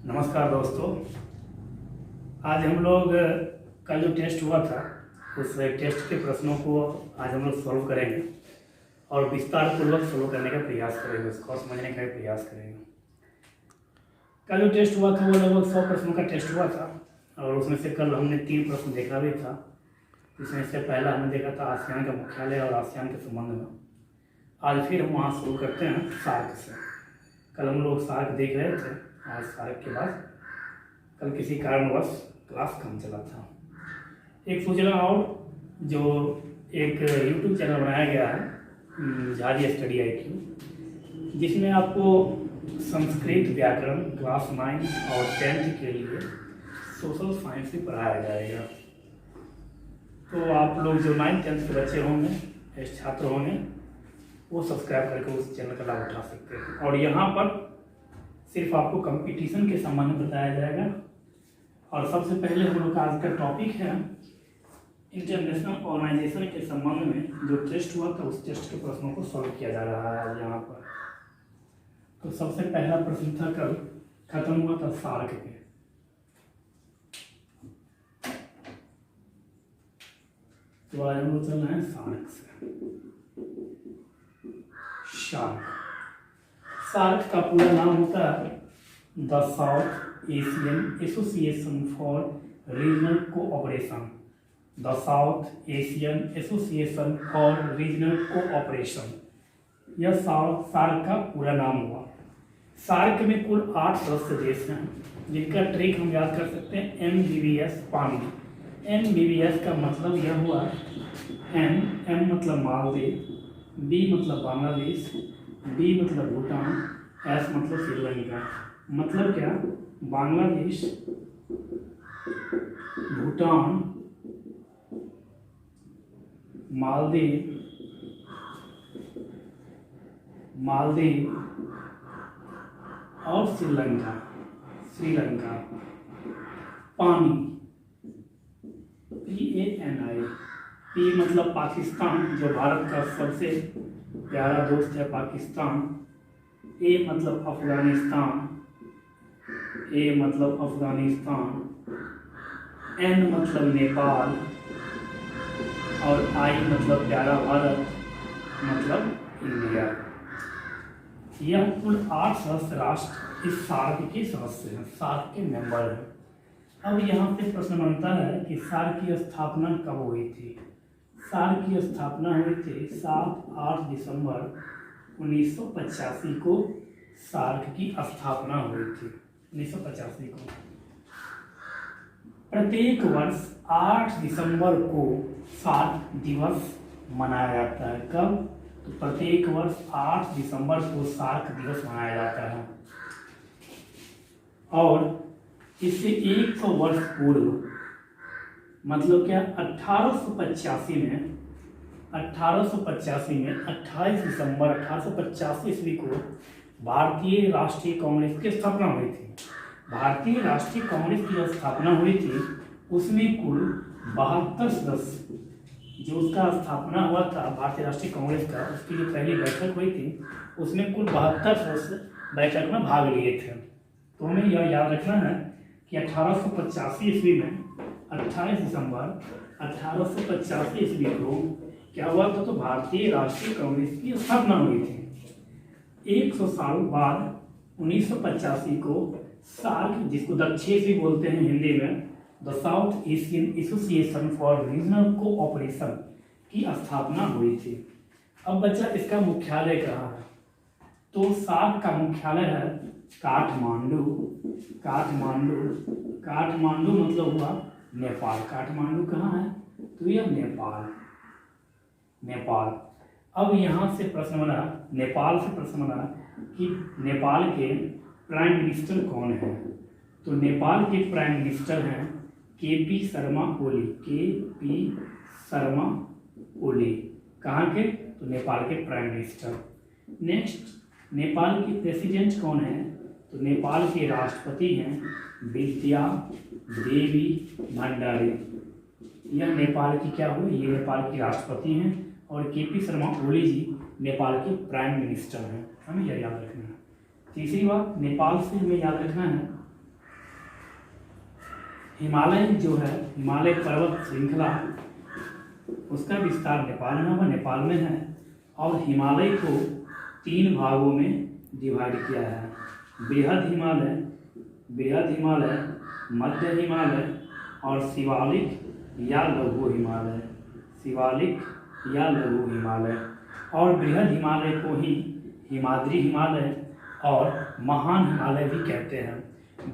नमस्कार दोस्तों। आज हम लोग का जो टेस्ट हुआ था उस टेस्ट के प्रश्नों को आज हम लोग सॉल्व करेंगे और विस्तार पूर्वक सॉल्व करने का प्रयास करेंगे, उसको समझने का प्रयास करेंगे। कल जो टेस्ट हुआ था वो लगभग 100 प्रश्नों का टेस्ट हुआ था और उसमें से कल हमने 3 प्रश्न देखा भी था। इसमें से पहला हमने देखा था आसियान का मुख्यालय और आसियान के संबंध में। आज फिर हम वहाँ शुरू करते हैं सार्क से। कल हम लोग सार्क देख रहे थे, आज सार्क के बाद कल किसी कारणवश क्लास कम चला था। एक सूचना और, जो एक यूट्यूब चैनल बनाया गया है झाजी स्टडी IQ, जिसमें आपको संस्कृत व्याकरण क्लास 9 और 10th के लिए सोशल साइंस भी पढ़ाया जाएगा। तो आप लोग जो 9th 10th के बच्चे होंगे, छात्र होंगे, वो सब्सक्राइब करके उस चैनल का लाभ उठा सकते हैं। और यहाँ पर सिर्फ आपको कंपटीशन के संबंध में बताया जाएगा। और सबसे पहले हम लोग का आज का टॉपिक है इंटरनेशनल ऑर्गेनाइजेशन के संबंध में जो टेस्ट हुआ था उस टेस्ट के प्रश्नों को सॉल्व किया जा रहा है आज यहाँ पर। तो सबसे पहला प्रश्न था कल खत्म हुआ था सार्क पे। तो आज हम लोग चल रहे हैं सार्क से। सार्क का पूरा नाम होता है the south Asian association for regional cooperation. The south Asian association for regional cooperation, यह सार्क का पूरा नाम हुआ। सार्क में कुल 8 सदस्य देश हैं, जिनका ट्रिक हम याद कर सकते हैं MBBS पानी। MBBS का मतलब यह हुआ M मतलब मालदीव, B मतलब बांग्लादेश, B मतलब भूटान, S मतलब श्रीलंका। मतलब क्या? बांग्लादेश, भूटान, मालदीव और श्रीलंका। पानी, PANI। P मतलब पाकिस्तान, जो भारत का सबसे प्यारा दोस्त है पाकिस्तान। A मतलब अफगानिस्तान, N मतलब नेपाल और I मतलब प्यारा भारत, मतलब इंडिया। यह कुल 8 सदस्य राष्ट्र इस सार्क के सदस्य हैं, सार्क के मेंबर हैं। अब यहाँ से प्रश्न बनता है कि सार्क की स्थापना कब हुई थी। सार्क की स्थापना हुई थी 7-8 दिसंबर 1985 को। सार्क की स्थापना हुई थी 1985 को। प्रत्येक वर्ष 8 दिसंबर को सार्क दिवस मनाया जाता है। कब? तो प्रत्येक वर्ष 8 दिसंबर को सार्क दिवस मनाया जाता है। और इससे 100 वर्ष पूर्व, मतलब क्या, 1885 में 28 दिसंबर 1885 ईस्वी को भारतीय राष्ट्रीय कांग्रेस की स्थापना हुई थी। भारतीय राष्ट्रीय कांग्रेस की स्थापना हुई थी, उसमें कुल 72 सदस्य, जो उसका स्थापना हुआ था भारतीय राष्ट्रीय कांग्रेस का, उसकी जो पहली बैठक हुई थी उसमें कुल 72 सदस्य बैठक में भाग लिए थे। तो हमें यह याद रखना है कि 1885 ईस्वी में 28 दिसंबर 1885 ईस्वी को क्या हुआ था, तो भारतीय राष्ट्रीय कांग्रेस की स्थापना हुई थी। 100 साल बाद 1985 को सार्क, जिसको दक्षेस भी बोलते हैं हिंदी में, the south Asian association for regional cooperation की स्थापना हुई थी। अब बच्चा, इसका मुख्यालय कहाँ है? तो सार्क का मुख्यालय है काठमांडू। काठमांडू मतलब हुआ नेपाल। काठमांडू कहाँ है? तो यह नेपाल। अब यहाँ से प्रश्न बना, नेपाल से प्रश्न बना कि नेपाल के प्राइम मिनिस्टर कौन है। तो नेपाल के प्राइम मिनिस्टर हैं KP शर्मा ओली। KP शर्मा ओली कहाँ के? तो नेपाल के प्राइम मिनिस्टर। नेक्स्ट, नेपाल की प्रेसिडेंट कौन है? तो नेपाल के राष्ट्रपति हैं विद्या देवी भंडारी। यह नेपाल की क्या हुई? ये नेपाल की राष्ट्रपति हैं और KP शर्मा ओली जी नेपाल के प्राइम मिनिस्टर हैं। हमें यह याद रखना है। तीसरी बात, नेपाल से हमें याद रखना है हिमालय जो है, हिमालय पर्वत श्रृंखला, उसका विस्तार नेपाल में हुआ, नेपाल में है। और हिमालय को 3 भागों में डिवाइड किया है, बृहद हिमालय, बृहद हिमालय, मध्य हिमालय और शिवालिक या लघु हिमालय, शिवालिक या लघु हिमालय। और बृहद हिमालय को ही हिमाद्री हिमालय और महान हिमालय भी कहते हैं।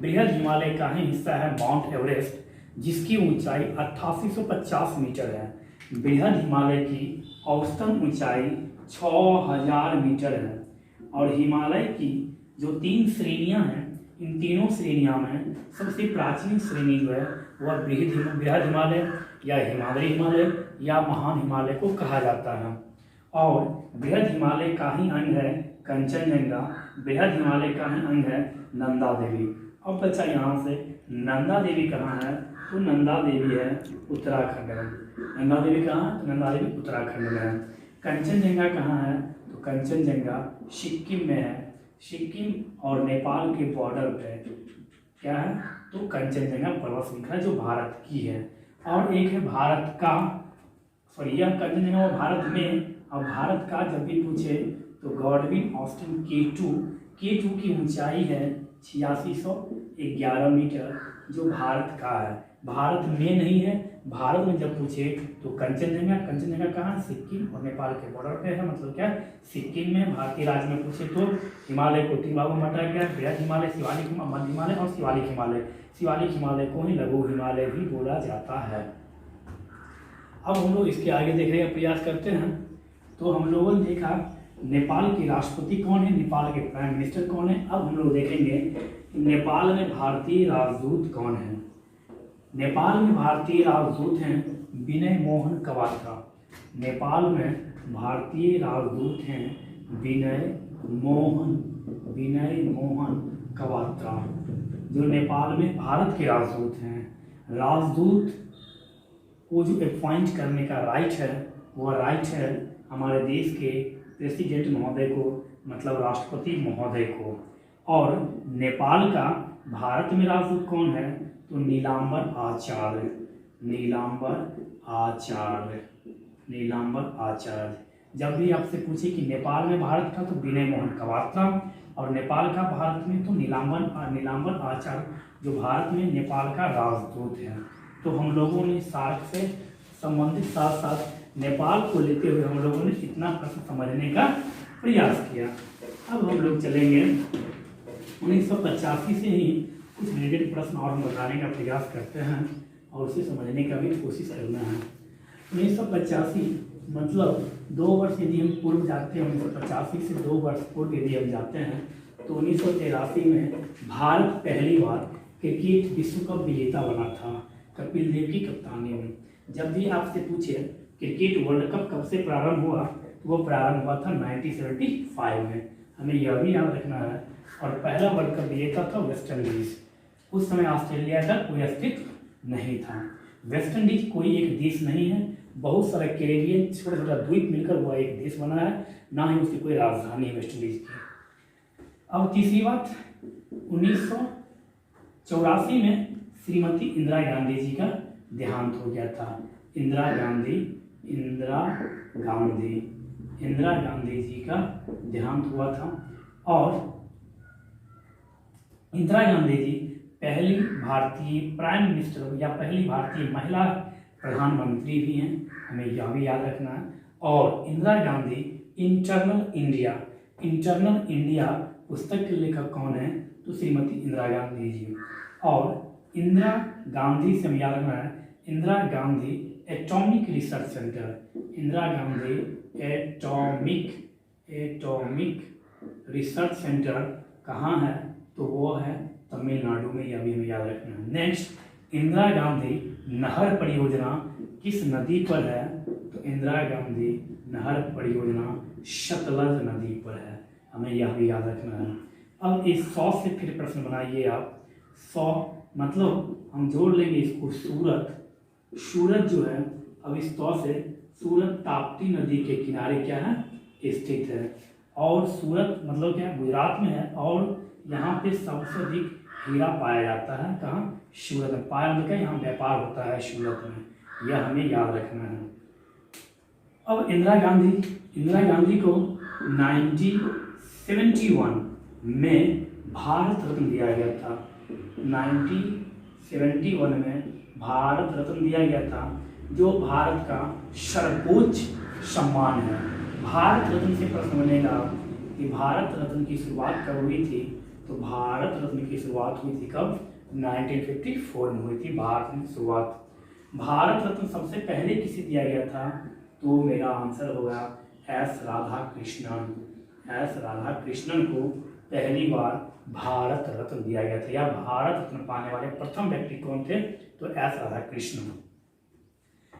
बृहद हिमालय का ही हिस्सा है माउंट एवरेस्ट, जिसकी ऊंचाई 8850 मीटर है। बृहद हिमालय की औसतन ऊंचाई 6000 मीटर है। और हिमालय की जो 3 श्रेणियां हैं, इन तीनों श्रेणियों में सबसे प्राचीन श्रेणी जो है वह बृहद हिमालय या हिमाद्री हिमालय या महान हिमालय को कहा जाता है। और बृहद हिमालय का ही अंग है कंचनजंगा, बृहद हिमालय का ही अंग है नंदा देवी। अब बच्चा यहाँ से नंदा देवी कहाँ है, तो नंदा देवी है उत्तराखंड में। नंदा देवी कहाँ है, तो नंदा देवी उत्तराखंड में है। कंचनजंगा कहाँ है, तो कंचनजंगा सिक्किम में है। सिक्किम और नेपाल के बॉर्डर पे क्या है, तो कंचनजंगा पर्वत श्रृंखला जो भारत की है। और एक है भारत का, सॉरी यह कंचनजंगा भारत में, और भारत का जब भी पूछे तो गॉडविन ऑस्टिन K2 की ऊंचाई है 8611 मीटर, जो भारत का है, भारत में नहीं है। भारत में जब पूछे तो कंचनजंगा कहाँ है, सिक्किम और नेपाल के बॉर्डर पे है। मतलब क्या, सिक्किम में भारतीय राज्य में पूछे तो हिमालय को 3 भागों में बांटा गया, बृहद हिमालय, शिवालिक, मध्य हिमालय और शिवालिक हिमालय। शिवालिक हिमालय को ही लघु हिमालय भी बोला जाता है। अब हम लोग इसके आगे देखने का प्रयास करते हैं। तो हम लोगों ने देखा नेपाल के राष्ट्रपति कौन है, नेपाल के प्राइम मिनिस्टर कौन है। अब हम लोग देखेंगे नेपाल में भारतीय राजदूत कौन है। नेपाल में भारतीय राजदूत हैं विनय मोहन कवात्रा। नेपाल में भारतीय राजदूत हैं विनय मोहन कवात्रा, जो नेपाल में भारत के राजदूत हैं। राजदूत को जो अपॉइंट करने का राइट है, वह राइट है हमारे देश के प्रेसिडेंट महोदय को, मतलब राष्ट्रपति महोदय को। और नेपाल का भारत में राजदूत कौन है, तो नीलांबर आचार्य, नीलांबर आचार्य। जब भी आपसे पूछे कि नेपाल में भारत का, तो विनय मोहन कवात्रा, और नेपाल का भारत में तो नीलांबर आचार्य, जो भारत में नेपाल का राजदूत है। तो हम लोगों ने सार्क से संबंधित साथ साथ नेपाल को लेते हुए हम लोगों ने इतना प्रश्न समझने का प्रयास किया। अब हम लोग चलेंगे 1985 से ही कुछ रिलेटेड प्रश्न और हम बताने का प्रयास करते हैं और उसे समझने का भी कोशिश करना है। 1985 मतलब 2 वर्ष यदि हम पूर्व जाते हैं, 1985 से 2 वर्ष पूर्व यदि हम जाते हैं, तो 1983 में भारत पहली बार क्रिकेट विश्व कप विजेता बना था कपिल देव की कप्तानी में। जब भी आपसे पूछे क्रिकेट वर्ल्ड कप कब से प्रारंभ हुआ, तो वो प्रारंभ हुआ था 1975 में, हमें यह भी याद रखना है। और पहला वर्ल्ड कप विजेता था वेस्ट इंडीज। उस समय ऑस्ट्रेलिया का कोई अस्तित्व नहीं था। वेस्ट इंडीज कोई एक देश नहीं है, बहुत सारे कैरेबियन छोटा छोटा द्वीप मिलकर हुआ एक देश बना है, ना ही उसकी कोई राजधानी है वेस्ट इंडीज की। अब तीसरी बात, 1984 में श्रीमती इंदिरा गांधी जी का देहांत हो गया था। इंदिरा गांधी जी का देहांत हुआ था। और इंदिरा गांधी जी पहली भारतीय प्राइम मिनिस्टर या पहली भारतीय महिला प्रधानमंत्री भी हैं, हमें यह भी याद रखना है। और इंदिरा गांधी इंटरनल इंडिया पुस्तक के लेखक कौन है, तो श्रीमती इंदिरा गांधी जी। और इंदिरा गांधी से हमें याद रखना है, Indira Gandhi atomic research centre, Indira Gandhi atomic research centre कहाँ है, तो वो है तमिलनाडु में, यह भी हमें याद रखना है। नेक्स्ट, इंदिरा गांधी नहर परियोजना किस नदी पर है, तो इंदिरा गांधी नहर परियोजना सतलज नदी पर है, हमें यह भी याद रखना है। अब इस 100 से फिर प्रश्न बनाइए आप। 100 मतलब हम जोड़ लेंगे इसको सूरत जो है, अब इस 100 से सूरत ताप्ती नदी के किनारे क्या है, स्थित है। और सूरत मतलब क्या, गुजरात में है। और यहाँ पे सबसे अधिक हीरा पाया जाता है कहाँ? सूरत में। पाया मतलब क्या? यहाँ व्यापार होता है सूरत में, यह हमें याद रखना है। अब इंदिरा गांधी को 1971 में भारत रत्न दिया गया था। 1971 में भारत रत्न दिया गया था, जो भारत का सर्वोच्च सम्मान है। भारत रत्न से प्रश्न बनेगा कि भारत रत्न की शुरुआत कब हुई थी? तो भारत रत्न की शुरुआत हुई थी कब? 1954 में हुई थी भारत रत्न की शुरुआत। भारत रत्न सबसे पहले किसे दिया गया था? तो मेरा आंसर होगा एस राधाकृष्णन। एस राधाकृष्णन को पहली बार भारत रत्न दिया गया था, या भारत रत्न पाने वाले प्रथम व्यक्ति कौन थे? तो एस राधाकृष्णन।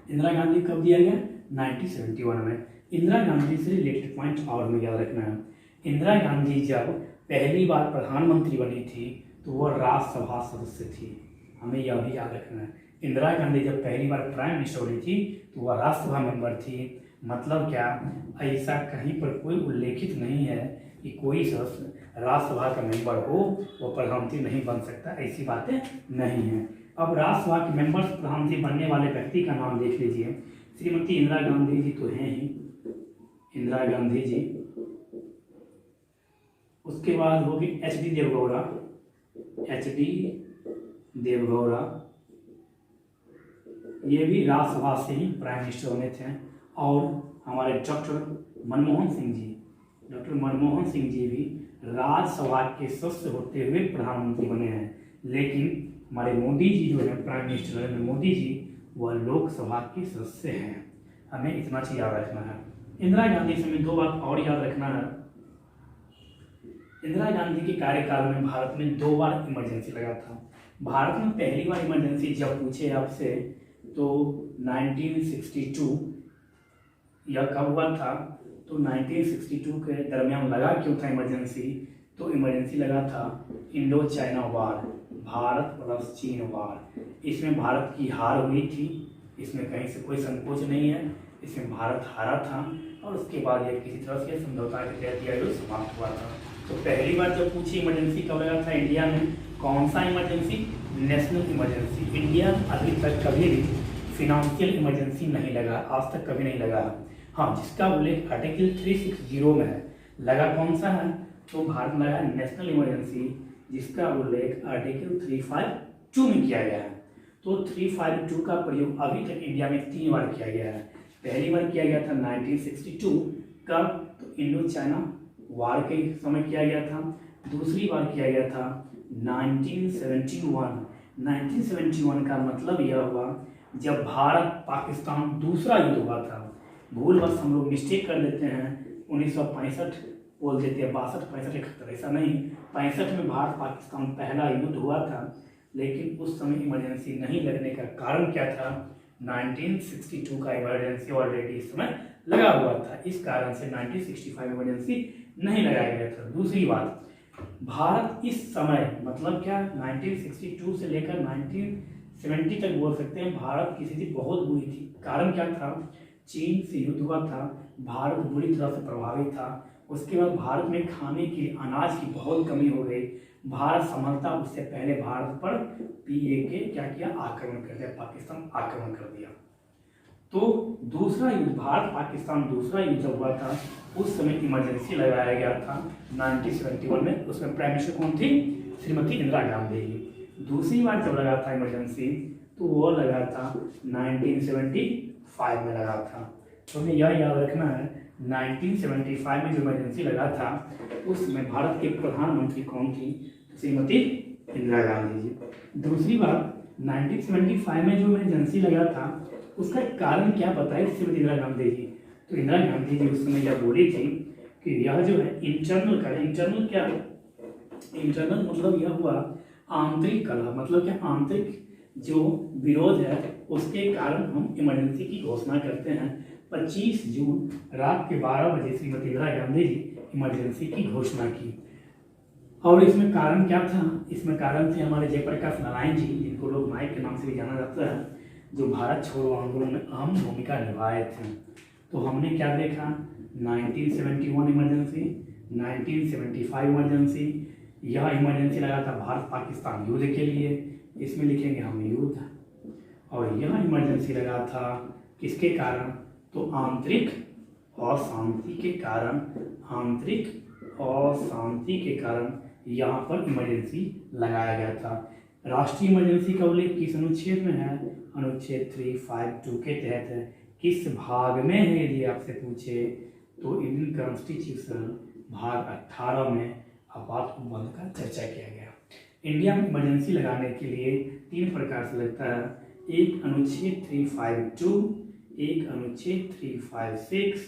इंदिरा गांधी कब दिया गया? 1971 में। इंदिरा गांधी से रिलेटेड पॉइंट और में याद रखना है। इंदिरा गांधी जब पहली बार प्रधानमंत्री बनी थी तो वह राज्यसभा सदस्य थी, हमें यह भी याद रखना है। इंदिरा गांधी जब पहली बार प्राइम मिनिस्टर बनी थी तो वह राज्यसभा मेंबर थी। मतलब क्या? ऐसा कहीं पर कोई उल्लेखित नहीं है कि कोई सदस्य राज्यसभा का मेंबर हो वो प्रधानमंत्री नहीं बन सकता, ऐसी बातें नहीं है। अब राज्यसभा के मेंबर प्रधानमंत्री बनने वाले व्यक्ति का नाम देख लीजिए। श्रीमती इंदिरा गांधी जी तो हैं ही, इंदिरा गांधी जी। उसके बाद होगी एच.डी. देवगौड़ा। एच.डी. देवगौड़ा ये भी राज्यसभा से ही प्राइम मिनिस्टर बने थे। और हमारे डॉक्टर मनमोहन सिंह जी भी राज्यसभा के सदस्य होते हुए प्रधानमंत्री बने हैं। लेकिन हमारे मोदी जी जो है प्राइम मिनिस्टर नरेंद्र मोदी जी, वह लोकसभा के सदस्य हैं। हमें इतना चीज याद रखना है। इंदिरा गांधी से हमें दो बात और याद रखना है। इंदिरा गांधी के कार्यकाल में भारत में 2 बार इमरजेंसी लगा था। भारत में पहली बार इमरजेंसी जब पूछे आपसे तो 1962, यह कब हुआ था? तो 1962 के दरमियान लगा क्यों था इमरजेंसी? तो इमरजेंसी लगा था Indo China war, Bharat plus चीन वार। इसमें भारत की हार हुई थी, इसमें कहीं से कोई संकोच नहीं है। इसमें भारत हारा था और उसके बाद यह किसी तरह से समझौता के तहत यह जो समाप्त हुआ था। तो पहली बार जब पूछी इमरजेंसी कब लगा था इंडिया में, कौन सा इमरजेंसी? National emergency. इंडिया अभी तक कभी भी फिनेंशियल इमरजेंसी नहीं लगा, आज तक कभी नहीं लगा। हाँ, जिसका उल्लेख आर्टिकल 360 में है। लगा कौन सा है? तो भारत में लगा नेशनल इमरजेंसी, जिसका उल्लेख आर्टिकल 352 में किया गया है। तो 352 का प्रयोग अभी तक इंडिया में 3 बार किया गया है। पहली बार किया गया था 1962 कब? तो इंडो चाइना वार के समय किया गया था। दूसरी बार किया गया था 1971। 1971 का मतलब यह हुआ जब भारत पाकिस्तान दूसरा युद्ध हुआ था। भूलवश हम लोग मिस्टेक कर देते हैं, 1965 बोल देते हैं, 62, 65, 71, ऐसा नहीं। 65 में भारत पाकिस्तान पहला युद्ध हुआ था, लेकिन उस समय इमरजेंसी नहीं लगने का कारण क्या था? 1962 का इमरजेंसी ऑलरेडी इस समय लगा हुआ था, इस कारण से 1965 इमरजेंसी नहीं लगाया गया था। दूसरी बात, भारत इस समय मतलब क्या 1962 से लेकर 1970 तक बोल सकते हैं भारत की स्थिति बहुत बुरी थी। कारण क्या था? चीन से युद्ध हुआ था, भारत बुरी तरह से प्रभावित था। उसके बाद भारत में खाने के अनाज की बहुत कमी हो गई। भारत संभलता उससे पहले भारत पर PAK क्या किया? आक्रमण कर दिया, पाकिस्तान आक्रमण कर दिया। तो दूसरा युद्ध, भारत पाकिस्तान दूसरा युद्ध हुआ था, उस समय इमरजेंसी लगाया गया था 1971 में। उसमें प्राइम मिनिस्टर कौन थी? श्रीमती इंदिरा गांधी जी। दूसरी बार जब लगा था इमरजेंसी तो वो लगा था 1975 में लगा था। तो हमें यह याद रखना है 1975 में जो इमरजेंसी लगा था उस समय भारत के प्रधानमंत्री कौन थी? श्रीमती इंदिरा गांधी जी। दूसरी बार 1975 में जो इमरजेंसी लगा था उसका कारण क्या बताए श्रीमती इंदिरा गांधी जी? तो इंदिरा गांधी जी उस समय यह बोली थी कि यह जो है इंटरनल क्या? इंटरनल मतलब यह हुआ आंतरिक कलह, मतलब क्या? आंतरिक जो विरोध है उसके कारण हम इमरजेंसी की घोषणा करते हैं। 25 जून रात के 12 बजे श्रीमती इंदिरा गांधी जी इमरजेंसी की घोषणा की। और इसमें कारण क्या था? इसमें कारण थे हमारे जयप्रकाश नारायण जी, जिनको लोग नायक के नाम से भी जाना जाता है, जो भारत छोड़ो आंदोलन में अहम भूमिका निभाए थे। तो हमने क्या देखा? 1971 इमरजेंसी, 1975 इमरजेंसी, यह इमरजेंसी लगा था भारत पाकिस्तान युद्ध के लिए, इसमें लिखेंगे हम युद्ध। और यह इमरजेंसी लगा था किसके कारण, तो आंतरिक अशांति के कारण, आंतरिक अशांति के कारण यहाँ पर इमरजेंसी लगाया गया था। राष्ट्रीय इमरजेंसी का उल्लेख किस अनुच्छेद में है, अनुच्छेद 352 के तहत है। किस भाग में है यदि आपसे पूछे तो इंडियन कॉन्स्टिट्यूशन भाग 18 में आपात उपबंध का चर्चा किया गया। इंडिया में इमरजेंसी लगाने के लिए 3 प्रकार से लगता है, एक अनुच्छेद 352, एक अनुच्छेद 356,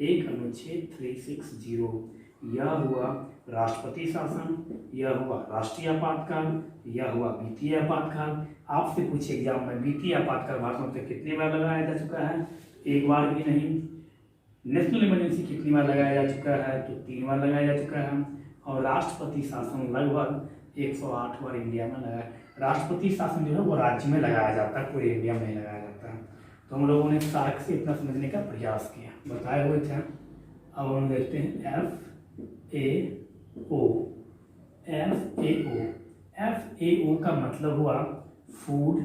एक अनुच्छेद 360। यह हुआ राष्ट्रपति शासन, यह हुआ राष्ट्रीय आपातकाल, यह हुआ वित्तीय आपातकाल। आपसे पूछे एग्जाम में वित्तीय आपातकाल भारत में कितनी बार लगाया जा चुका है, एक बार भी नहीं। नेशनल इमरजेंसी कितनी बार लगाया जा चुका है, तो 3 बार लगाया जा चुका है। और राष्ट्रपति शासन लगभग 108 बार इंडिया में लगाया। राष्ट्रपति शासन जो है वो राज्य में लगाया जाता है, पूरे इंडिया में नहीं लगाया जाता है। तो हम लोगों ने सार्क से इतना समझने का प्रयास किया, बताए हुए थे। अब हम देखते हैं FAO। FAO का मतलब हुआ food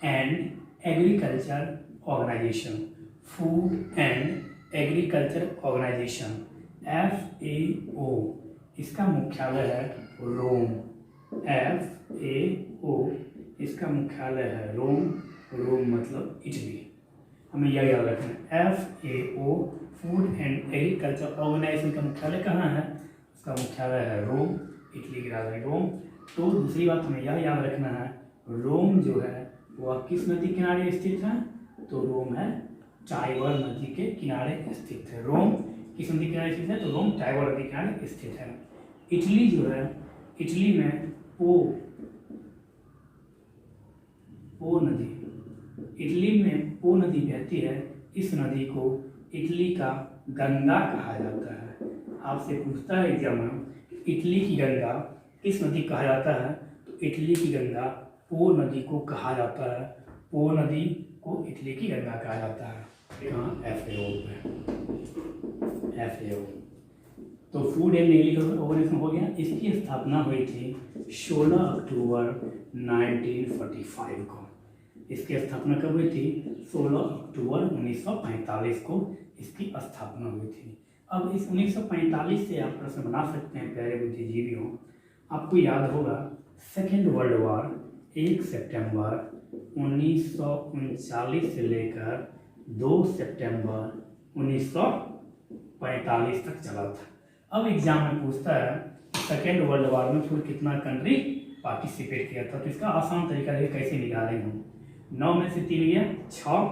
and agriculture organisation, food and agriculture organisation FAO। इसका मुख्यालय है रोम। FAO इसका मुख्यालय है रोम, रोम मतलब इटली। हमें यह याद रखना है, FAO food and agriculture organisation का मुख्यालय कहाँ है, उसका मुख्यालय है रोम, इटली की राजधानी रोम। तो दूसरी बात हमें यह याद रखना है, रोम जो है वह किस नदी किनारे स्थित है, तो रोम है टाइबर नदी के किनारे स्थित है। रोम किस नदी किनारे स्थित है, तो रोम टाइबर नदी किनारे स्थित है। इटली जो है, इटली में पो नदी, इटली में पो नदी बहती है। इस नदी को इटली का गंगा कहा जाता है। आपसे पूछता है एग्जाम में इटली की गंगा किस नदी कहा जाता है, तो इटली की गंगा पो नदी को कहा जाता है। पो नदी को इटली की गंगा कहा जाता है। यहाँ FAO पे, FAO तो फूड एंड एग्रीकल्चर ऑर्गेनाइजेशन हो गया। इसकी स्थापना हुई थी 16 अक्टूबर 1945 को। इसकी स्थापना कब हुई थी, 16 अक्टूबर 1945 को इसकी स्थापना हुई थी। अब इस 1945 से आप प्रश्न बना सकते हैं प्यारे बुद्धिजीवियों। आपको याद होगा सेकेंड वर्ल्ड वॉर 1 सितंबर 1939 से लेकर 2 सितंबर 1945 तक चला था। अब एग्जाम में पूछता है सेकेंड वर्ल्ड वॉर में कुल कितना कंट्री पार्टिसिपेट किया था, तो इसका आसान तरीका है कैसे निकालेंगे हम। 9 में से 3 गया 6,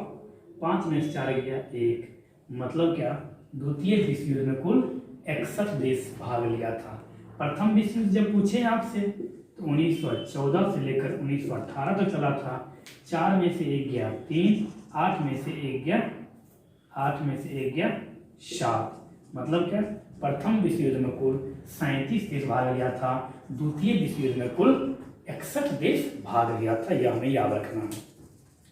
5 में से 4 गया 1, मतलब क्या, द्वितीय विश्व युद्ध में कुल 61 देश भाग लिया था। प्रथम विश्व युद्ध जब पूछे आपसे तो 1914 से लेकर 1918 तक चला था। 4 में से 1 गया 3, 8 में से 1 गया 7, मतलब क्या, प्रथम विश्व युद्ध में कुल 37 देश भाग लिया था, द्वितीय विश्व युद्ध में कुल 61 देश भाग लिया था। यह हमें याद रखना है।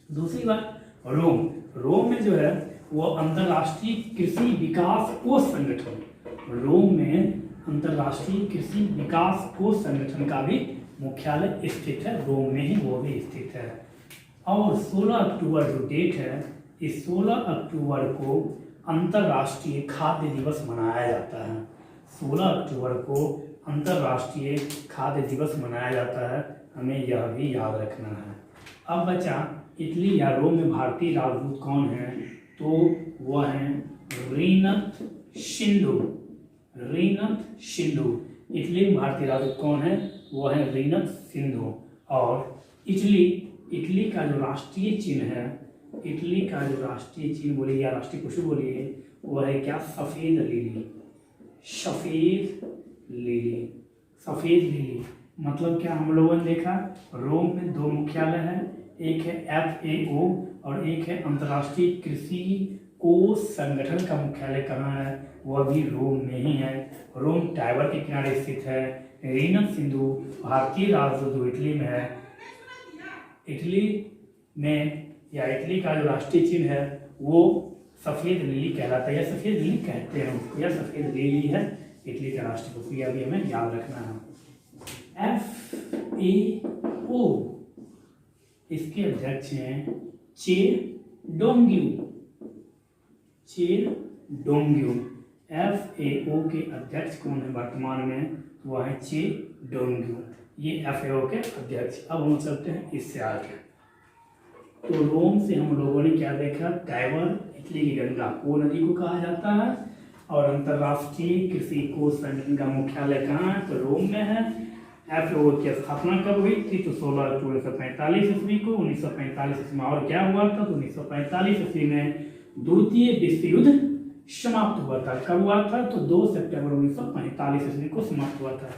दूसरी बात, रोम में जो है वो अंतर्राष्ट्रीय कृषि विकास कोष संगठन, रोम में अंतर्राष्ट्रीय कृषि विकास कोष संगठन का भी मुख्यालय स्थित है, रोम में ही वो भी स्थित है। और 16 अक्टूबर जो डेट है, इस 16 अक्टूबर को अंतर्राष्ट्रीय खाद्य दिवस मनाया जाता है। 16 अक्टूबर को अंतर्राष्ट्रीय खाद्य दिवस मनाया जाता है, हमें यह भी याद रखना है। अब बचा इटली या रोम में भारतीय राजदूत कौन है, तो वह हैं रीनत सिंधु। इटली में भारतीय राजदूत कौन है, वह है रीनत सिंधु। और इटली का जो राष्ट्रीय चिन्ह है, इटली का जो राष्ट्रीय चिन्ह बोलिए या राष्ट्रीय पशु बोलिए, वह है क्या, सफेद लिली। मतलब क्या, हम लोगों ने देखा रोम में 2 मुख्यालय है, एक है FAO और एक है अंतर्राष्ट्रीय कृषि कोष संगठन का मुख्यालय कहाँ है, वह भी रोम में ही है। रोम टाइबर के किनारे स्थित है। रीनत सिंधु भारतीय राजदूत इटली में है। इटली का जो राष्ट्रीय चिन्ह है वो सफ़ेद लिली कहलाता है, या सफ़ेद लिली कहते हैं उसको, या सफ़ेद लिली है इटली का राष्ट्रीय पशु, यह भी हमें याद रखना है। FAO इसके अध्यक्ष हैं चे डोंग्यू। FAO के अध्यक्ष कौन है वर्तमान में? वो है चे डोंग्यू, ये FAO के अध्यक्ष। अब हम चलते हैं इससे आगे। तो रोम से हम लोगों ने क्या देखा? टाइबर, इटली की गंगा को नदी को कहा जाता है। और अंतर्राष्ट्रीय कृषि कोष संगठन का मुख्यालय कहाँ है? तो रोम में है। FAO की स्थापना कब हुई थी? तो 16 अक्टूबर 1945 ईस्वी को। 1945 ईस्वी में और क्या हुआ था? तो 1945 ईस्वी में द्वितीय विश्व युद्ध समाप्त हुआ था। कब हुआ था? तो 2 सितंबर 1945 ईस्वी को समाप्त हुआ था।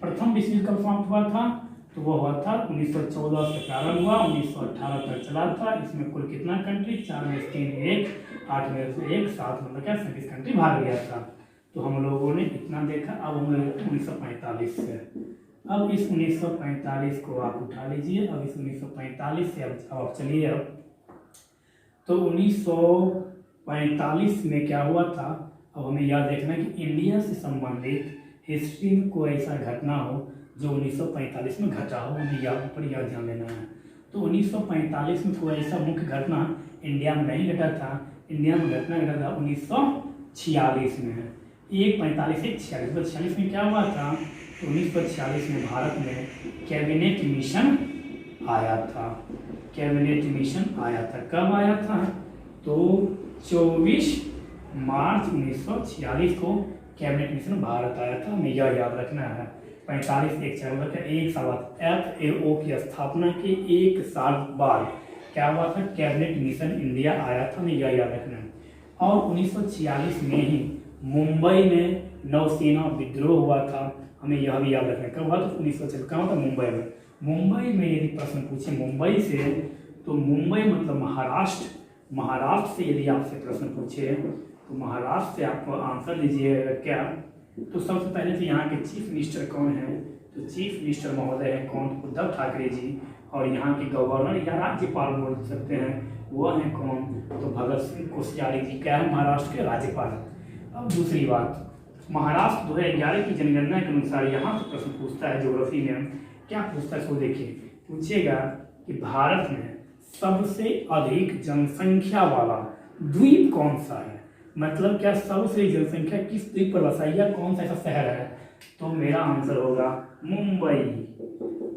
प्रथम विश्व युद्ध कब समाप्त हुआ था? तो वो हुआ था 1914 से प्रारंभ हुआ, 1918 तक चला था। इसमें कुल कितना कंट्री? 4 में से 3 1, 8 में से 1, 7 मतलब क्या 27 कंट्री भाग गया था। तो हम लोगों ने इतना देखा। अब हम लोग 1945 से, अब इस 1945 को आप उठा लीजिए। अब इस 1945 से अब आप चलिए। अब तो 1945 में क्या हुआ था? अब हमें यह देखना कि इंडिया से संबंधित हिस्ट्री में कोई ऐसा घटना हो जो 1945 में घटा हो, हमें यहाँ पर यह ध्यान देना है। तो 1945 में कोई ऐसा मुख्य घटना इंडिया में नहीं घटा था। इंडिया में घटना घटा था 1946 में। 1945 से 46 में क्या हुआ था? तो 1946 में भारत में कैबिनेट मिशन आया था। कैबिनेट मिशन आया था। कब आया था? तो 24 मार्च 1946 को कैबिनेट मिशन भारत आया था। हमें यह याद रखना है। 45 एक साल बाद FAO की स्थापना के 1 साल बाद क्या हुआ था? कैबिनेट मिशन इंडिया आया था। हमें यह याद रखना है। और 1946 में ही मुंबई में नौसेना विद्रोह हुआ था। हमें यह भी याद रखना है। कब हुआ? तो 1946 का हुआ था मुंबई में। मुंबई में यदि प्रश्न पूछे मुंबई से, तो मुंबई मतलब महाराष्ट्र। महाराष्ट्र से यदि आपसे प्रश्न पूछे तो महाराष्ट्र से आपको आंसर दीजिएगा क्या? तो सबसे पहले तो यहाँ के चीफ मिनिस्टर कौन है? तो चीफ मिनिस्टर महोदय हैं कौन? उद्धव ठाकरे जी। और यहाँ के गवर्नर या राज्यपाल बोल सकते हैं, वो हैं कौन? तो भगत सिंह कोश्यारी जी क्या है? महाराष्ट्र के राज्यपाल। अब दूसरी बात, महाराष्ट्र 2011 की जनगणना के अनुसार यहाँ से प्रश्न पूछता है ज्योग्राफी में। क्या पूछता है? सो देखिए, पूछेगा कि भारत में सबसे अधिक जनसंख्या वाला द्वीप कौन सा है? मतलब क्या सबसे जनसंख्या किस द्वीप पर बसा है या कौन सा ऐसा शहर है? तो मेरा आंसर होगा मुंबई।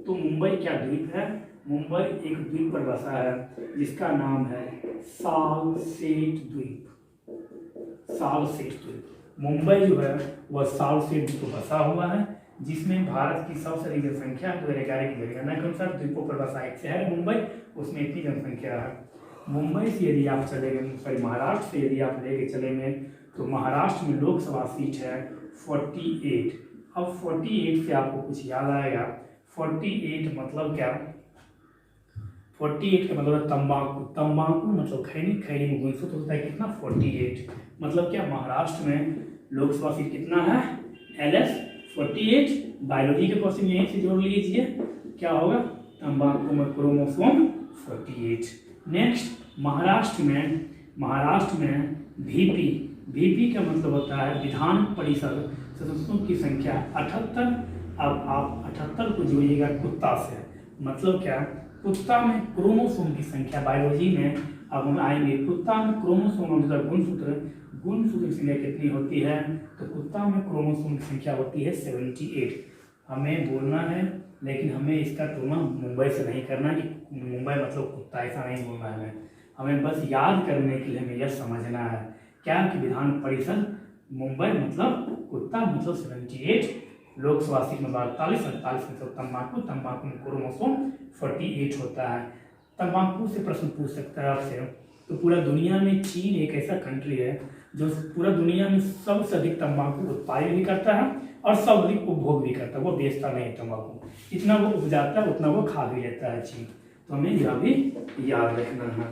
तो मुंबई क्या द्वीप है? मुंबई एक द्वीप पर बसा है जिसका नाम है सालसेट द्वीप। सालसेट द्वीप। मुंबई जो है वह सालसेट द्वीप पर बसा हुआ है, जिसमें भारत की सबसे अधिक जनसंख्या 2011 की जनगणना के अनुसार द्वीपों पर बसा एक शहर है मुंबई, उसमें इतनी जनसंख्या है। मुंबई से यदि आप चलेंगे, महाराष्ट्र से यदि आप लेके चलेंगे तो महाराष्ट्र में लोकसभा सीट है 48। अब 48 से आपको कुछ याद आएगा। 48 मतलब क्या? 48 का मतलब है तंबाकू। तंबाकू मतलब खैनी, खैनी में गुणसूत्र होता है कितना? 48। मतलब क्या? महाराष्ट्र में लोकसभा सीट कितना है? LS 48। बायोलॉजी के क्वेश्चन यहीं से जोड़ लीजिए, क्या होगा? तंबाकू में क्रोमोसोम 48। नेक्स्ट, महाराष्ट्र में VP का मतलब होता है विधान परिषद सदस्यों की संख्या 78। अब आप 78 को जोड़िएगा कुत्ता से। मतलब क्या? कुत्ता में क्रोमोसोम की संख्या बायोलॉजी में अब हम आएंगे। कुत्ता में क्रोमोसोम मतलब गुणसूत्र की संख्या कितनी होती है? तो कुत्ता में क्रोमोसोम की संख्या होती है 78। हमें बोलना है, लेकिन हमें इसका तुलना मुंबई से नहीं करना कि मुंबई मतलब कुत्ता, ऐसा नहीं बोलना है। हमें बस याद करने के लिए हमें यह समझना है क्या कि विधान परिषद मुंबई मतलब कुत्ता मतलब 78, लोकसभा सीट में 48 मतलब तंबाकू में क्रोमोसोम 48 होता है। तंबाकू से प्रश्न पूछ सकता है आपसे। तो पूरा दुनिया में चीन एक ऐसा कंट्री है जो पूरा दुनिया में सबसे अधिक तंबाकू उत्पादन भी करता है और सबसे अधिक उपभोग भी करता है। वो बेचता नहीं तंबाकू, इतना वो उपजाता है उतना वो खा भी लेता है चीन। तो हमें यह भी याद रखना है।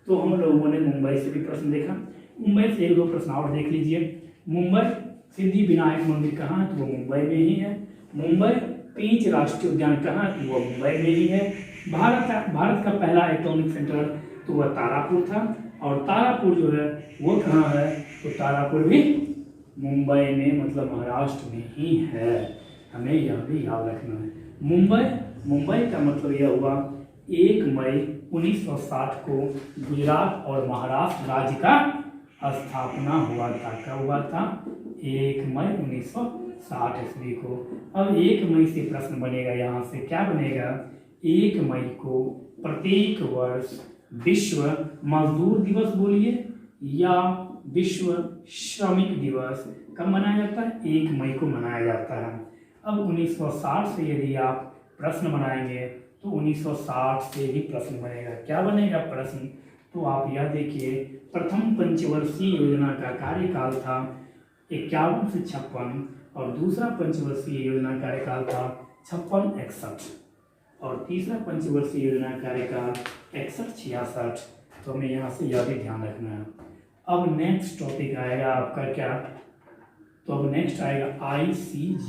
तो हम लोगों ने मुंबई से भी प्रश्न देखा। मुंबई से 1-2 प्रश्न और देख लीजिए। मुंबई सिद्धि विनायक मंदिर कहाँ है? तो वो मुंबई में ही है। मुंबई पींच राष्ट्रीय उद्यान कहाँ है? तो वो मुंबई में ही है। भारत का पहला एटॉमिक सेंटर तो वह तारापुर था, और तारापुर जो है वो कहाँ है? तो तारापुर भी मुंबई में मतलब महाराष्ट्र में ही है। हमें यह भी याद रखना है। मुंबई, मुंबई का मतलब यह हुआ 1 मई 1960 को गुजरात और महाराष्ट्र राज्य का स्थापना हुआ था। कब हुआ था? 1 मई 1960 ईस्वी को। अब 1 मई से प्रश्न बनेगा, यहाँ से क्या बनेगा? 1 मई को प्रत्येक वर्ष विश्व मजदूर दिवस बोलिए या विश्व श्रमिक दिवस कब मनाया जाता है? 1 मई को मनाया जाता है। अब 1960 से यदि आप प्रश्न बनाएंगे तो 1960 से भी प्रश्न बनेगा। क्या बनेगा प्रश्न? तो आप यह देखिए, प्रथम पंचवर्षीय योजना का कार्यकाल था 51 से 56 और दूसरा पंचवर्षीय योजना कार्यकाल था 56-61 और तीसरा पंचवर्षीय योजना कार्यकाल 61-66। तो हमें यहाँ से यह भी ध्यान रखना है। अब नेक्स्ट टॉपिक आएगा आपका क्या? तो अब नेक्स्ट आएगा ICJ।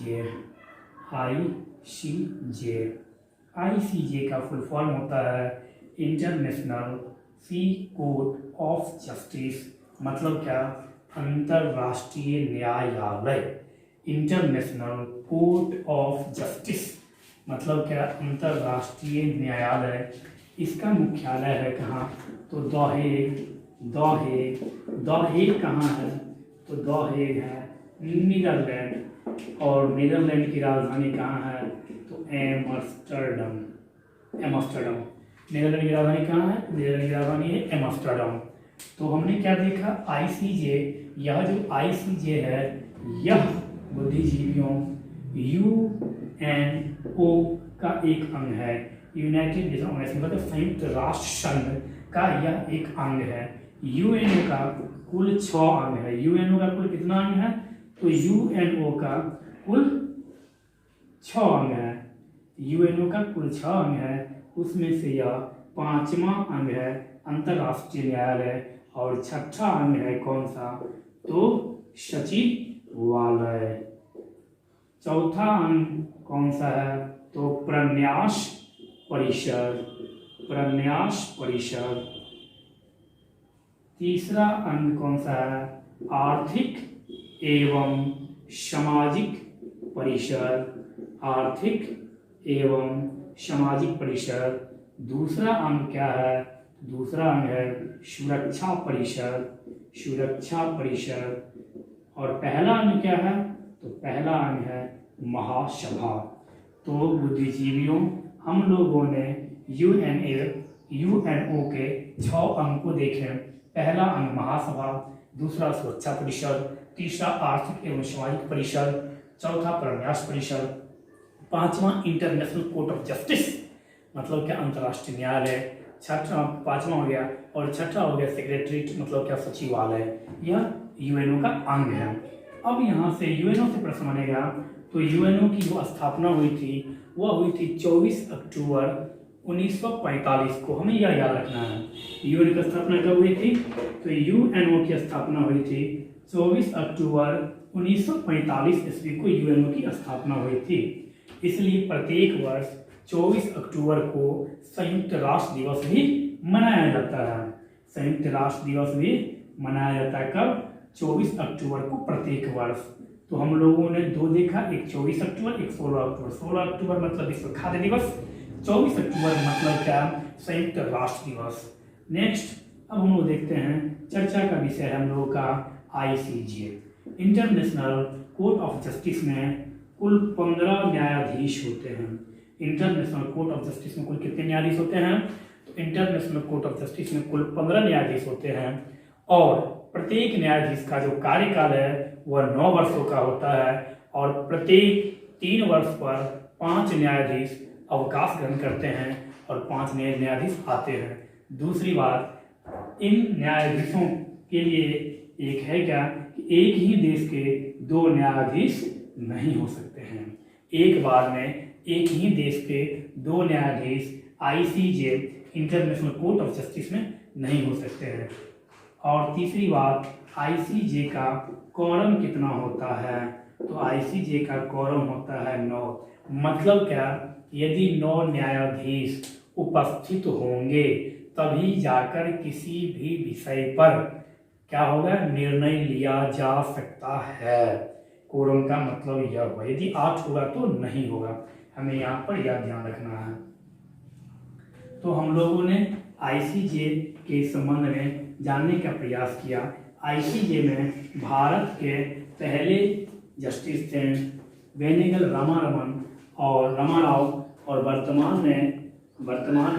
ICJ का फुल फॉर्म होता है इंटरनेशनल सी कोर्ट ऑफ जस्टिस। मतलब क्या? अंतरराष्ट्रीय न्यायालय। इंटरनेशनल कोर्ट ऑफ जस्टिस मतलब क्या? अंतरराष्ट्रीय न्यायालय। इसका मुख्यालय है कहाँ? तो द हेग कहाँ है? तो द हेग है नीदरलैंड और नीदरलैंड की राजधानी कहाँ है? तो एम्स्टर्डम। नीदरलैंड की राजधानी कहाँ है? नीदरलैंड की राजधानी है एम्स्टर्डम। तो हमने क्या देखा? ICJ, यह जो ICJ है यह बुद्धिजीवियों UNO का एक अंग है। यूनाइटेड नेशन ऑर्गेनाइजेशन मतलब संयुक्त राष्ट्र संघ का यह एक अंग है। UNO का कुल 6 अंग है। UNO का कुल कितना अंग है? तो UNO का कुल 6 अंग है। UNO का कुल 6 अंग है, उसमें से यह 5वां अंग है अंतर्राष्ट्रीय न्यायालय और 6ठा अंग है कौन सा? तो सचिवालय। 4था अंग कौन सा है? तो प्रन्यास परिषद। तीसरा अंग कौन सा है? आर्थिक एवं सामाजिक परिषद। दूसरा अंग क्या है? दूसरा अंग है सुरक्षा परिषद। और पहला अंग क्या है? तो पहला अंग है महासभा। तो बुद्धिजीवियों, हम लोगों ने UNO के 6 अंग को देखे। पहला अंग महासभा, दूसरा सुरक्षा परिषद, तीसरा आर्थिक एवं सामाजिक परिषद, चौथा प्रन्यास परिषद, 5वां इंटरनेशनल कोर्ट ऑफ जस्टिस मतलब क्या? अंतर्राष्ट्रीय न्यायालय। 5वां हो गया और 6ठा हो गया सेक्रेटरीट मतलब क्या? सचिवालय। यह UNO का अंग है। अब यहाँ से UNO से प्रश्न बनेगा। तो UNO की जो स्थापना हुई थी वह हुई थी 24 अक्टूबर 1945 को। हमें यह याद रखना है UNO की स्थापना कब हुई थी? तो UNO की स्थापना हुई थी 24 अक्टूबर 1945 ईस्वी को UNO की स्थापना हुई थी। इसलिए प्रत्येक वर्ष 24 अक्टूबर को संयुक्त राष्ट्र दिवस भी मनाया जाता है। संयुक्त राष्ट्र दिवस भी मनाया जाता है कब? 24 अक्टूबर को प्रत्येक वर्ष। तो हम लोगों ने 2 देखा, एक 24 अक्टूबर, एक 16 अक्टूबर। 16 अक्टूबर मतलब विश्व खाद्य दिवस, 24 अक्टूबर मतलब क्या? संयुक्त राष्ट्र दिवस। नेक्स्ट अब हम लोग देखते हैं, चर्चा का विषय है हम लोगों का ICJ international court of justice में कुल 15 न्यायाधीश होते हैं। इंटरनेशनल कोर्ट ऑफ जस्टिस में कुल कितने न्यायाधीश होते हैं? तो इंटरनेशनल कोर्ट ऑफ जस्टिस में कुल 15 न्यायाधीश होते हैं और प्रत्येक न्यायाधीश का जो कार्यकाल है वह 9 वर्षों का होता है और प्रत्येक 3 वर्ष पर 5 न्यायाधीश अवकाश ग्रहण करते हैं और 5 नए न्यायाधीश आते हैं। दूसरी बात, इन न्यायाधीशों के लिए एक है क्या कि एक ही देश के 2 न्यायाधीश नहीं हो सकते हैं। एक बार में एक ही देश के 2 न्यायाधीश ICJ international court of justice में नहीं हो सकते हैं। और तीसरी बात, ICJ का कोरम कितना होता है? तो ICJ का कोरम होता है 9। मतलब क्या? यदि 9 न्यायाधीश उपस्थित होंगे तभी जाकर किसी भी विषय पर क्या होगा? निर्णय लिया जा सकता है। कोरम का मतलब यह हुआ, यदि 8 होगा तो नहीं होगा, हमें यहाँ पर यह ध्यान रखना है। तो हम लोगों ने आईसीजे के संबंध में जानने का प्रयास किया। आईसीजे में भारत के पहले जस्टिस थे वेनेगल रामारमन और रामाराव, और वर्तमान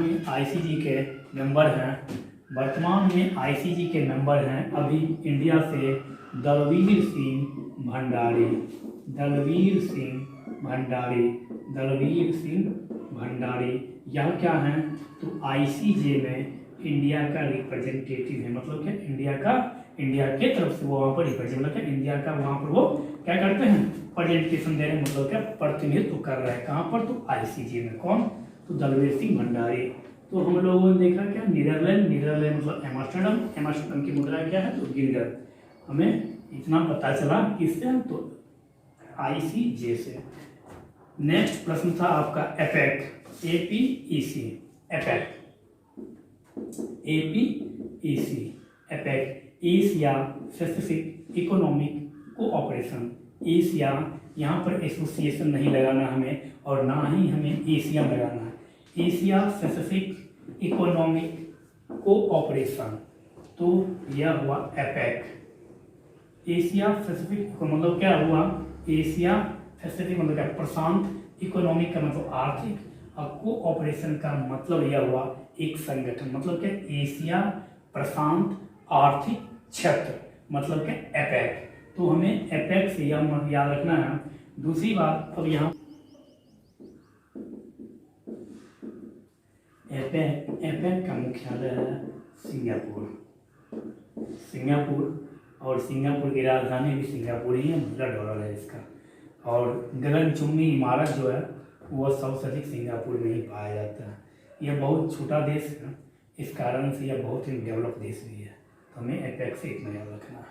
में आईसीजे के मेंबर हैं। वर्तमान में आईसीजे के मेंबर हैं अभी इंडिया से दलवीर सिंह भंडारी। यह क्या है? तो आईसीजे में इंडिया का रिप्रेजेंटेटिव है, मतलब क्या इंडिया के तरफ से वो वहाँ पर रिप्रेजेंट, मतलब इंडिया का वहाँ पर वो क्या करते हैं, प्रेजेंटेशन दे रहे हैं, मतलब क्या प्रतिनिधित्व कर रहे हैं। कहाँ पर? तो आईसीजे में। कौन? तो दलवीर सिंह भंडारी। तो हम लोगों ने देखा क्या, नीदरलैंड मतलब एमस्टरडम की मुद्रा क्या है? तो गिल्डर। हमें इतना पता चला किससे? तो आईसीजे से। नेक्स्ट प्रश्न था आपका APEC, APEC Asia Pacific economic cooperation. Asia, यहाँ पर एसोसिएशन नहीं लगाना हमें, और ना ही हमें एशिया लगाना है। एशिया पैसिफिक इकोनॉमिक कोऑपरेशन, तो यह हुआ एपेक। एशिया पैसिफिक मतलब क्या हुआ? एशिया पैसिफिक मतलब क्या? प्रशांत। इकोनॉमिक का मतलब आर्थिक, और कोऑपरेशन का मतलब यह हुआ एक संगठन, मतलब क्या? एशिया प्रशांत आर्थिक क्षेत्र, मतलब क्या? एपेक। तो हमें एपेक से यह याद रखना है। दूसरी बात, अब यहाँ एपेक का मुख्यालय है सिंगापुर, और सिंगापुर की राजधानी भी सिंगापुर ही है, मुद्रा डॉलर है इसका। और गगनचुंबी इमारत जो है वह सबसे अधिक सिंगापुर में ही पाया जाता है। यह बहुत छोटा देश है, इस कारण से यह बहुत ही डेवलप देश भी है। तो हमें एपेक से इतना याद रखना है।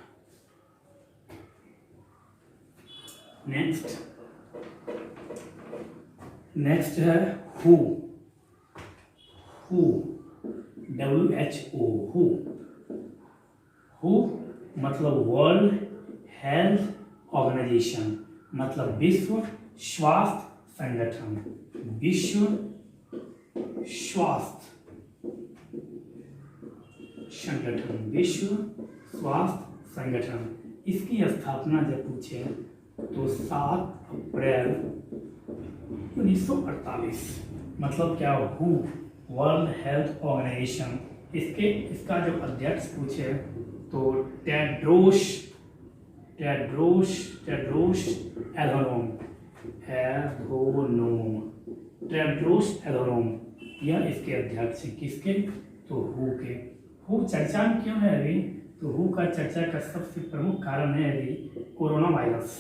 नेक्स्ट है WHO, WHO मतलब वर्ल्ड हेल्थ ऑर्गेनाइजेशन, मतलब विश्व स्वास्थ्य संगठन। विश्व स्वास्थ्य संगठन। इसकी स्थापना जब पूछे तो 7 अप्रैल 1948। मतलब क्या? WHO world health organisation. इसका जब अध्यक्ष पूछे तो टेड्रोस एधनोम, यह इसके अध्यक्ष है। किसके? तो WHO के। WHO चर्चा में क्यों है अभी? तो WHO का चर्चा का सबसे प्रमुख कारण है अभी कोरोना वायरस।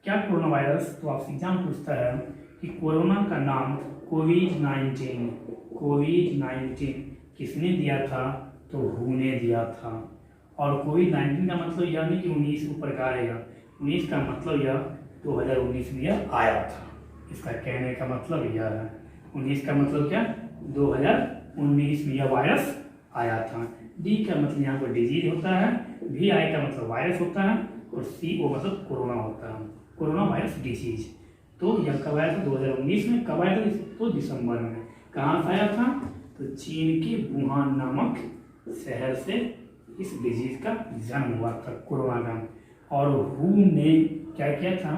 क्या कोरोना वायरस? तो आपसे एग्जाम पूछता है कि कोरोना का नाम कोविड-19 किसने दिया था? तो WHO ने दिया था। और कोविड-19 का मतलब यह नहीं कि 19 ऊपर का आएगा, 19 का मतलब यह 2019 में यह आया था। इसका कहने का मतलब यह है, 19 का मतलब क्या? 2019 में यह वायरस आया था। D का मतलब यहाँ पर डिजीज होता है, VI का मतलब वायरस होता है, और CO मतलब कोरोना होता है, कोरोना वायरस डिजीज। तो यह कब आया था? 2019 में। कब आया था? तो दिसंबर में। कहाँ से आया था? तो चीन के वुहान नामक शहर से इस डिजीज का जन्म हुआ था, कोरोना का। और WHO ने क्या किया था?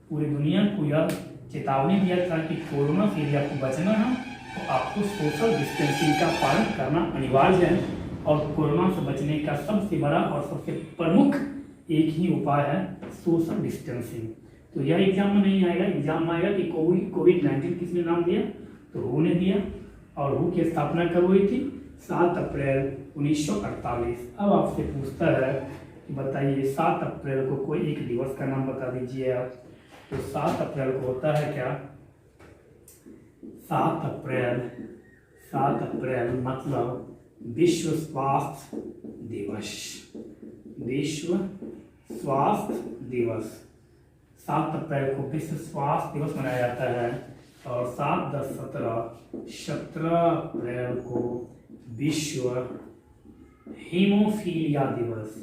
पूरी दुनिया को यह चेतावनी दिया था कि कोरोना से यदि आपको बचना है तो आपको सोशल डिस्टेंसिंग का पालन करना अनिवार्य है। और कोरोना से बचने का सबसे बड़ा और सबसे प्रमुख एक ही उपाय है सोशल डिस्टेंसिंग। तो यह एग्जाम में नहीं आएगा, एग्जाम में आएगा कि कोविड-19 किसने नाम दिया? तो WHO ने दिया। और WHO की स्थापना कब हुई थी? 7 अप्रैल 1948। अब आपसे पूछता है कि बताइए 7 अप्रैल को कोई एक दिवस का नाम बता दीजिए आप। तो 7 अप्रैल को होता है क्या? 7 अप्रैल मतलब विश्व स्वास्थ्य दिवस। 7 अप्रैल को विश्व स्वास्थ्य दिवस मनाया जाता है। और 7, 10, 17 अप्रैल को विश्व हीमोफीलिया दिवस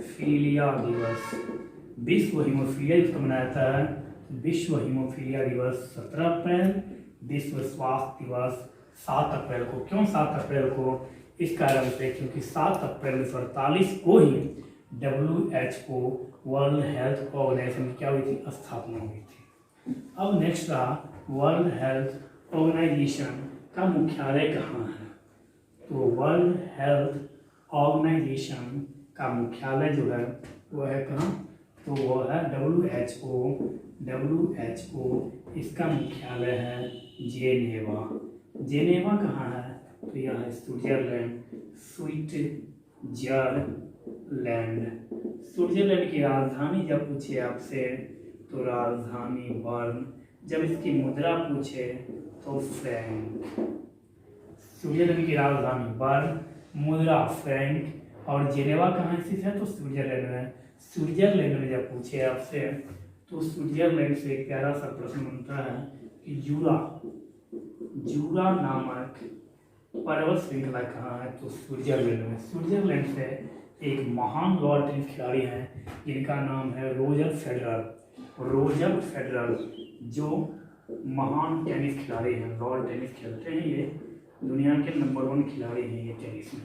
हीमोफीलिया दिवस, विश्व हीमोफीलिया दिवस कब मनाया जाता है? विश्व हीमोफीलिया दिवस 17 अप्रैल, विश्व स्वास्थ्य दिवस 7 अप्रैल को। क्यों 7 अप्रैल को? इस कारण से क्योंकि 7 अप्रैल 1948 को ही WHO वर्ल्ड हेल्थ ऑर्गेनाइजेशन की क्या हुई थी? स्थापना हुई थी। अब नेक्स्ट रहा वर्ल्ड हेल्थ ऑर्गेनाइजेशन का मुख्यालय कहाँ है? तो वर्ल्ड हेल्थ ऑर्गेनाइजेशन का मुख्यालय जो है वो है कहाँ? तो वो है WHO इसका मुख्यालय है जेनेवा। जेनेवा कहाँ है? तो यह है स्विट्जरलैंड। स्विट्जरलैंड की राजधानी जब पूछे आपसे तो राजधानी बर्न। जब इसकी मुद्रा पूछे तो फ्रैंक। स्विट्जरलैंड की राजधानी बर्न, मुद्रा फ्रैंक और जेनेवा कहाँ स्थित है? तो स्विट्जरलैंड में। स्विट्जरलैंड में जब पूछे आपसे तो स्विट्जरलैंड से एक प्यारा सा प्रश्न बनता है कि जूरा नामक पर्वत श्रृंखला कहाँ है? तो स्विट्जरलैंड में। स्विट्जरलैंड से एक महान लॉन टेनिस खिलाड़ी हैं जिनका नाम है रोजर फेडरर, जो महान टेनिस खिलाड़ी हैं, लॉन टेनिस खेलते हैं, ये दुनिया के नंबर 1 खिलाड़ी हैं ये टेनिस में।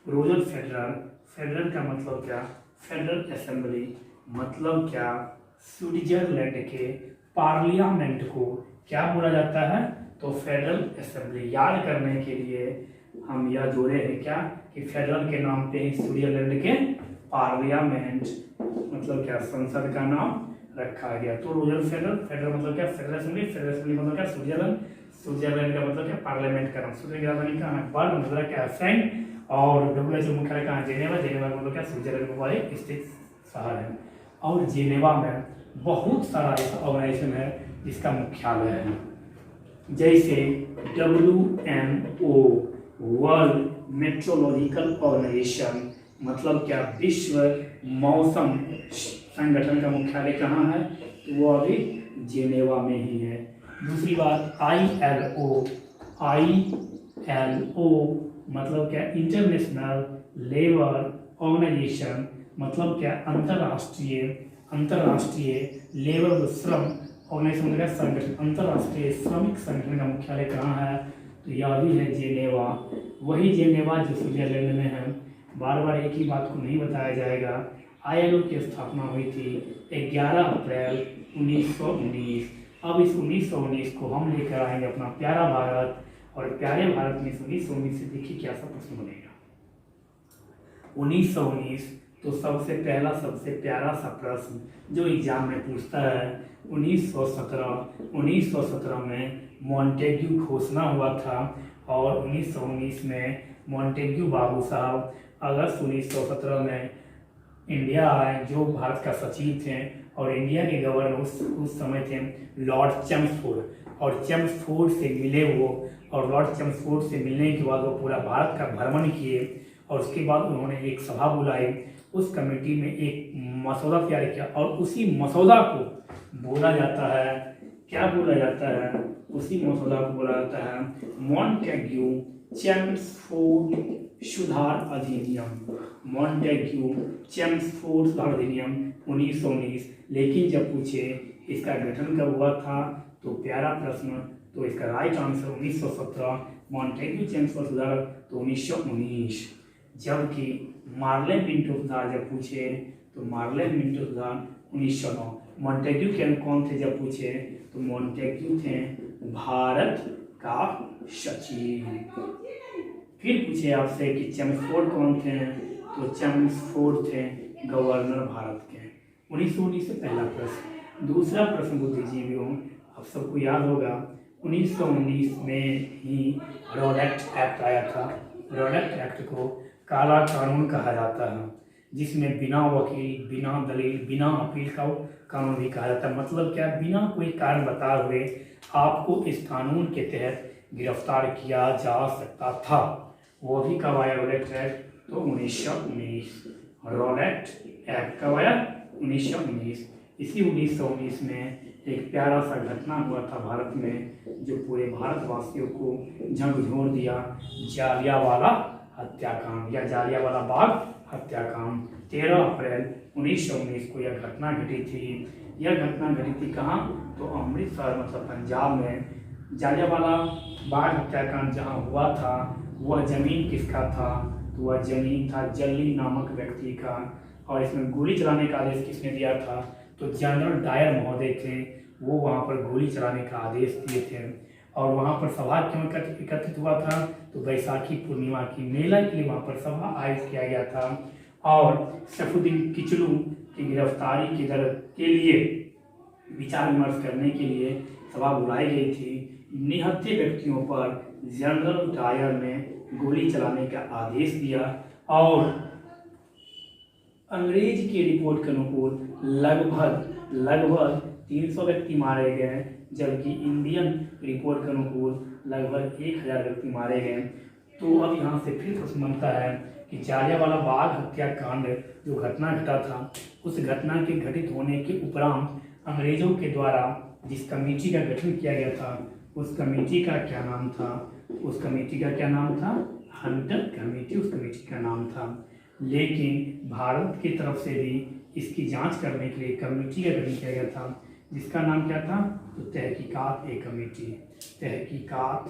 रोजर फेडरर का मतलब क्या? फेडरल असेंबली मतलब क्या? स्विट्जरलैंड के पार्लियामेंट को क्या बोला जाता है? तो फेडरल असेंबली। याद करने के लिए हम यह जोड़े हैं क्या कि फेडरल के नाम पे ही स्विट्जरलैंड के पार्लियामेंट मतलब क्या? संसद का नाम रखा गया। तो रोजर फेडरल मतलब क्या? फेडरल असेंबली मतलब क्या? स्विट्जरलैंड का मतलब क्या? पार्लियामेंट का नाम। स्विट्जरलैंड की राजधानी कहाँ है? बर्न, मुद्रा क्या है? फ्रैंक और WHO मुख्यालय कहाँ है? जेनेवा का मतलब क्या? स्विट्जरलैंड में एक स्थित शहर है। और जेनेवा में बहुत सारा ऐसा ऑर्गेनाइजेशन है जिसका मुख्यालय है, जैसे WMO वर्ल्ड मेट्रोलॉजिकल ऑर्गेनाइजेशन मतलब क्या? विश्व मौसम संगठन का मुख्यालय कहाँ है? तो वो अभी जेनेवा में ही है। दूसरी बात ILO मतलब क्या? इंटरनेशनल लेबर ऑर्गेनाइजेशन मतलब क्या? अंतर्राष्ट्रीय लेबर श्रम ऑर्गेनाइजेशन का संगठन, अंतर्राष्ट्रीय श्रमिक संगठन का मुख्यालय कहाँ है? तो यह भी है जेनेवा। वही जेनेवा जो स्विट्जरलैंड में है। बार बार एक ही बात को नहीं बताया जाएगा। ILO की स्थापना हुई थी 11 अप्रैल 1919। अब इस 1919 को हम लेकर आएंगे अपना प्यारा भारत, और प्यारे भारत में 1919 से देखिए क्या सा प्रश्न बनेगा। 1919 तो सबसे प्यारा सा प्रश्न जो एग्जाम में पूछता है 1917 में मॉन्टेग्यू घोषणा हुआ था, और 1919 में मॉन्टेग्यू बाबू साहब अगस्त 1917 में इंडिया आए, जो भारत का सचिव थे, और इंडिया के गवर्नर उस समय थे लॉर्ड चेम्सफोर्ड, और चेम्सफोर्ड से मिले वो, और लॉर्ड चेम्सफोर्ड से मिलने के बाद वो पूरा भारत का भ्रमण किए, और उसके बाद उन्होंने एक सभा बुलाई। उस कमेटी में एक मसौदा तैयार किया, और उसी मसौदा को बोला जाता है, क्या बोला जाता है? उसी मसौदा को बोला जाता है मॉन्टेग्यू चेम्सफोर्ड सुधार अधिनियम। मॉन्टेग्यू चेम्सफोर्ड सुधार अधिनियम 1919। लेकिन जब पूछे इसका गठन कब हुआ था, तो प्यारा प्रश्न, तो इसका राइट आंसर 1917। मॉन्टेग्यू चेम्सफोर्ड सुधार तो 1919। जबकि मार्ले मिंटो सुधार जब पूछे तो मार्ले मिंटो सुधार 1909। मॉन्टेग्यू के कौन थे जब पूछे, तो मॉन्टेग्यू थे भारत का सचिव। फिर पूछे आपसे कि चेम्सफोर्ड कौन थे, तो चेम्सफोर्ड थे गवर्नर भारत के। 1919 से पहला प्रश्न। दूसरा प्रश्न बुद्धिजीवियों, आप सबको याद होगा 1919 में ही रोडेक्ट एक्ट आया था। रोडेक्ट एक्ट को काला कानून कहा जाता है, जिसमें बिना वकील, बिना दलील, बिना अपील का कानून भी कहा जाता है। मतलब क्या? बिना कोई कारण बताए हुए आपको इस कानून के तहत गिरफ्तार किया जा सकता था। वो भी कब आया रोडेक्ट एक्ट? तो 1919। रोडेक्ट एक्ट कब आया? 1919। इसी 1919 में एक प्यारा सा घटना हुआ था भारत में, जो पूरे भारतवासियों को झकझोर दिया, जालियांवाला हत्याकांड या जालियांवाला बाग हत्याकांड। 13 अप्रैल 1919 को यह घटना घटी थी। यह घटना घटी थी कहाँ? तो अमृतसर मतलब पंजाब में। जालियांवाला बाग हत्याकांड जहाँ हुआ था, वह जमीन किसका था? तो वह जमीन था जल्ली नामक व्यक्ति का। और इसमें गोली चलाने का आदेश किसने दिया था? तो जनरल डायर महोदय थे, वो वहाँ पर गोली चलाने का आदेश दिए थे। और वहाँ पर सभा क्यों एकत्रित हुआ था? तो बैसाखी पूर्णिमा की मेला के लिए वहाँ पर सभा आयोजित किया गया था। और सैफुद्दीन किचलू की गिरफ्तारी की दर के लिए विचार विमर्श करने के लिए सभा बुलाई गई थी। निहत्थे व्यक्तियों पर जनरल डायर ने गोली चलाने का आदेश दिया और अंग्रेज की रिपोर्ट के अनुकूल लगभग 300 व्यक्ति मारे गए, जबकि इंडियन रिपोर्ट के अनुकूल लगभग 1000 व्यक्ति मारे गए। तो अब यहाँ से फिर प्रश्न बनता है कि जालियांवाला बाग हत्याकांड जो घटना घटा था, उस घटना के घटित होने के उपरांत अंग्रेजों के द्वारा जिस कमेटी का गठन किया गया था, उस कमेटी का क्या नाम था? उस कमेटी का क्या नाम था? हंटर कमेटी उस कमेटी का नाम था। लेकिन भारत की तरफ से भी इसकी जांच करने के लिए कमेटी का गठन किया गया था, जिसका नाम क्या था? तो तहकीकात ए कमेटी। तहकीकात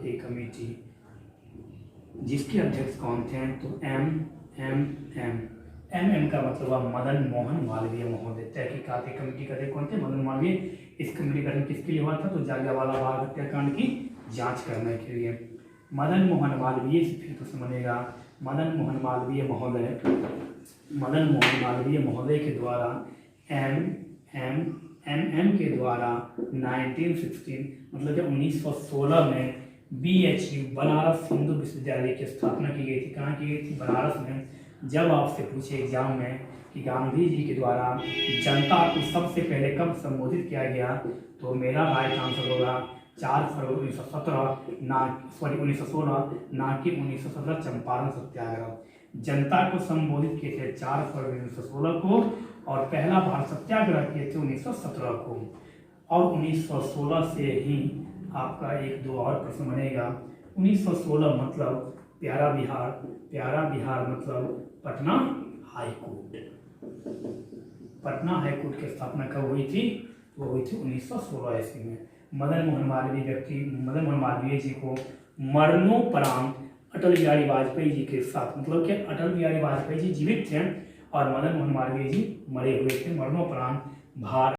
ए कमेटी, जिसके अध्यक्ष कौन थे? तो एम का मतलब हुआ मदन मोहन मालवीय महोदय। तहकीकात ए कमेटी का अध्यक्ष कौन थे? मदन मालवीय। इस कमेटी का गठन किसके लिए हुआ था? तो जालियांवाला बाग हत्याकांड की जांच करने के लिए। मदन मोहन मालवीय से फिर प्रश्न बनेगा। मदन मोहन मालवीय महोदय के द्वारा एम के द्वारा 1916 मतलब जब 1916 में BHU बनारस हिंदू विश्वविद्यालय की स्थापना की गई थी। कहाँ की गई थी? बनारस में। जब आपसे पूछे एग्जाम में कि गांधी जी के द्वारा जनता को सबसे पहले कब संबोधित किया गया, तो मेरा राइट आंसर होगा 4 फरवरी 1916 ना कि 1917 चंपारण सत्याग्रह। जनता को संबोधित किए थे 4 फरवरी 1916 को और पहला भारत सत्याग्रह किए थे 1917 को। और 1916 से ही आपका 1-2 और प्रश्न बनेगा। 1916 मतलब प्यारा बिहार मतलब पटना हाईकोर्ट। पटना हाईकोर्ट की स्थापना कब हुई थी? वो हुई थी 1916 ईस्वी में। मदन मोहन मालवीय जी को मरणोपरांत अटल बिहारी वाजपेयी जी के साथ, मतलब कि अटल बिहारी वाजपेयी जी जीवित थे और मदन मोहन मालवीय जी मरे हुए थे, मरणोपरांत भारत